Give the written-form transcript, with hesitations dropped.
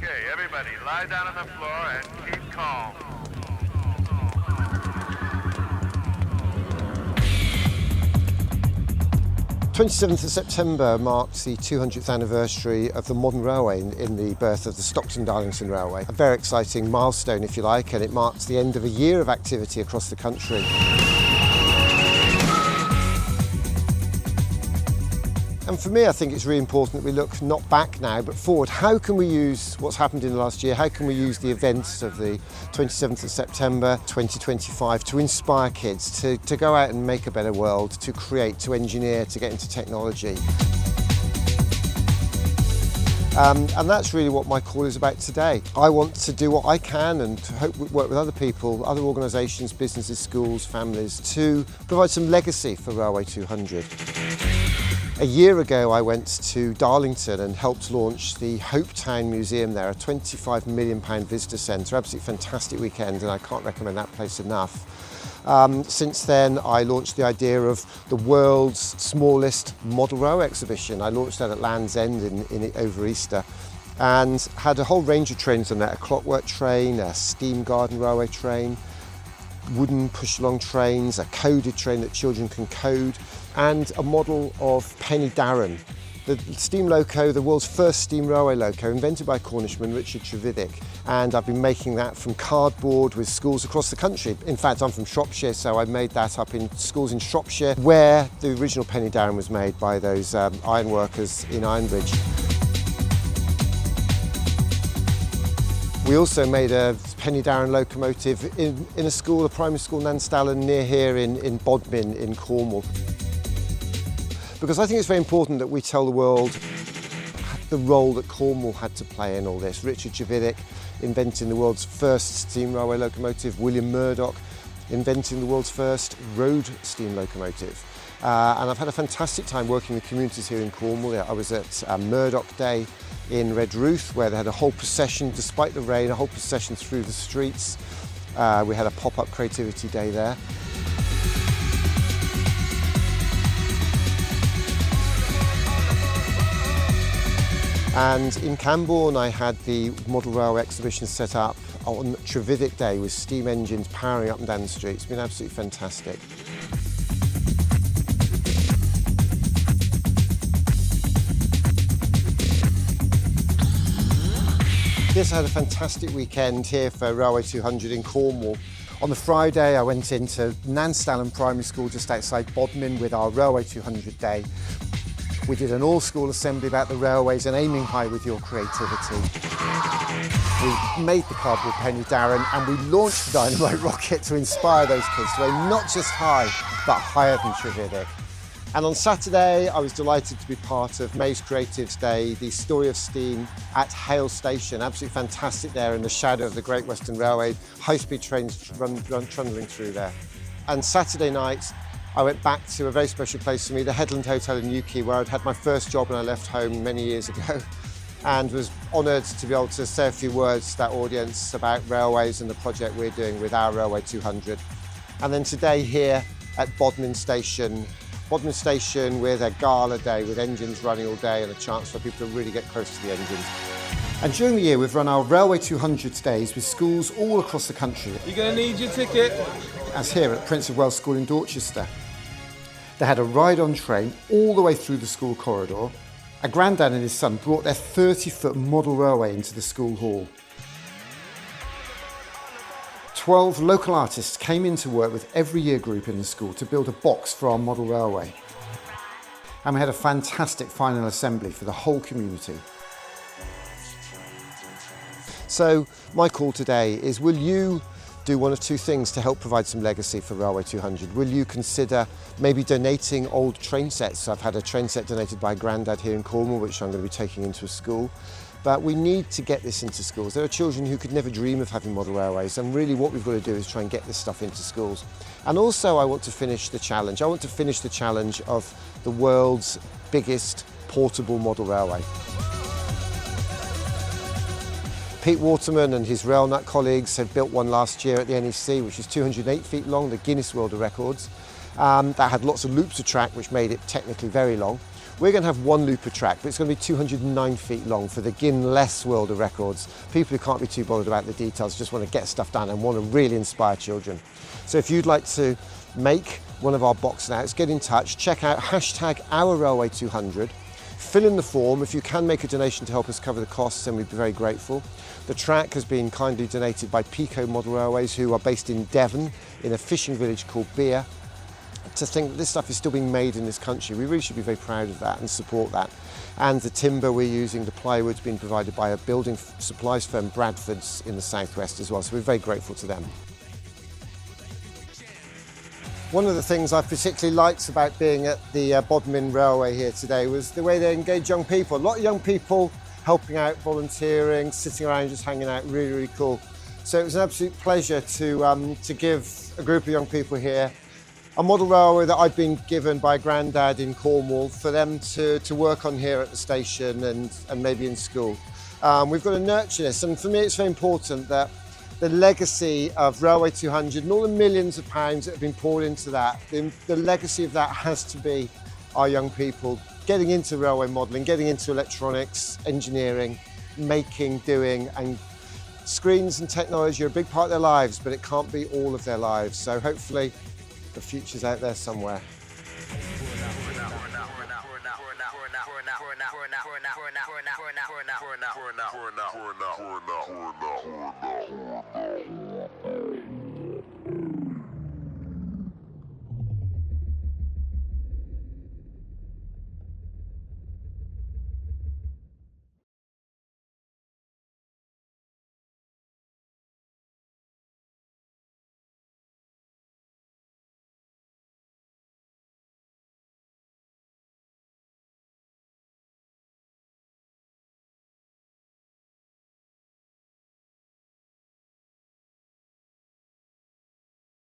Okay, everybody, lie down on the floor and keep calm. 27th of September marks the 200th anniversary of the modern railway in the birth of the Stockton-Darlington Railway. A very exciting milestone, if you like, and it marks the end of a year of activity across the country. And for me, I think it's really important that we look not back now, but forward. How can we use what's happened in the last year? How can we use the events of the 27th of September 2025 to inspire kids to go out and make a better world, to create, to engineer, to get into technology? And that's really what my call is about today. I want to do what I can and hope we work with other people, other organisations, businesses, schools, families, to provide some legacy for Railway 200. A year ago I went to Darlington and helped launch the Hopetown Museum there, a £25 million visitor centre. Absolutely fantastic weekend, and I can't recommend that place enough. Since then I launched the idea of the world's smallest model railway exhibition. I launched that at Land's End over Easter and had a whole range of trains on there, a clockwork train, a steam garden railway train, wooden push-along trains, a coded train that children can code, and a model of Penny Darren, the steam loco, the world's first steam railway loco, invented by Cornishman Richard Trevithick. And I've been making that from cardboard with schools across the country. In fact, I'm from Shropshire, so I made that up in schools in Shropshire, where the original Penny Darren was made by those iron workers in Ironbridge. We also made a Penny Darren locomotive in a school, a primary school, Nanstallen, near here in Bodmin in Cornwall. Because I think it's very important that we tell the world the role that Cornwall had to play in all this. Richard Trevithick inventing the world's first steam railway locomotive, William Murdoch inventing the world's first road steam locomotive. And I've had a fantastic time working with communities here in Cornwall. I was at Murdoch Day in Redruth, where they had a whole procession, despite the rain, a whole procession through the streets. We had a pop-up creativity day there. And in Camborne I had the model railway exhibition set up on Trevithick Day with steam engines powering up and down the street. It's been absolutely fantastic. Yes, I had a fantastic weekend here for Railway 200 in Cornwall. On the Friday I went into Nanstallen Primary School just outside Bodmin with our Railway 200 Day. We did an all-school assembly about the railways and aiming high with your creativity. We made the cardboard Penny Darren and we launched the dynamite rocket to inspire those kids to aim not just high, but higher than Trevithick. And on Saturday, I was delighted to be part of May's Creatives Day, the story of steam at Hale Station. Absolutely fantastic there in the shadow of the Great Western Railway. High-speed trains trundling through there. And Saturday night, I went back to a very special place for me, the Headland Hotel in Newquay, where I'd had my first job when I left home many years ago, and was honoured to be able to say a few words to that audience about railways and the project we're doing with our Railway 200. And then today here at Bodmin Station with a gala day with engines running all day and a chance for people to really get close to the engines. And during the year we've run our Railway 200 days with schools all across the country. You're going to need your ticket. As here at Prince of Wales School in Dorchester. They had a ride-on train all the way through the school corridor. A granddad and his son brought their 30-foot model railway into the school hall. 12 local artists came in to work with every year group in the school to build a box for our model railway. And we had a fantastic final assembly for the whole community. So my call today is, will you do one of two things to help provide some legacy for Railway 200? Will you consider maybe donating old train sets? I've had a train set donated by Grandad here in Cornwall, which I'm going to be taking into a school. But we need to get this into schools. There are children who could never dream of having model railways, and really what we've got to do is try and get this stuff into schools. And also I want to finish the challenge. I want to finish the challenge of the world's biggest portable model railway. Pete Waterman and his RailNut colleagues had built one last year at the NEC, which is 208 feet long, the Guinness World of Records. That had lots of loops of track, which made it technically very long. We're going to have one loop of track, but it's going to be 209 feet long for the Guinness World of Records. People who can't be too bothered about the details, just want to get stuff done and want to really inspire children. So if you'd like to make one of our box outs, get in touch, check out #OurRailway200. Fill in the form. If you can make a donation to help us cover the costs, then we'd be very grateful. The track has been kindly donated by Pico Model Railways, who are based in Devon, in a fishing village called Beer. To think that this stuff is still being made in this country, we really should be very proud of that and support that. And the timber we're using, the plywood's been provided by a building supplies firm, Bradford's, in the southwest as well, so we're very grateful to them. One of the things I particularly liked about being at the Bodmin Railway here today was the way they engage young people. A lot of young people helping out, volunteering, sitting around just hanging out, really, really cool. So it was an absolute pleasure to give a group of young people here a model railway that I'd been given by Grandad in Cornwall for them to work on here at the station and maybe in school. We've got to nurture this, and for me it's very important that the legacy of Railway 200 and all the millions of pounds that have been poured into that, the legacy of that has to be our young people getting into railway modelling, getting into electronics, engineering, making, doing, and screens and technology are a big part of their lives, but it can't be all of their lives. So hopefully the future's out there somewhere. We're not.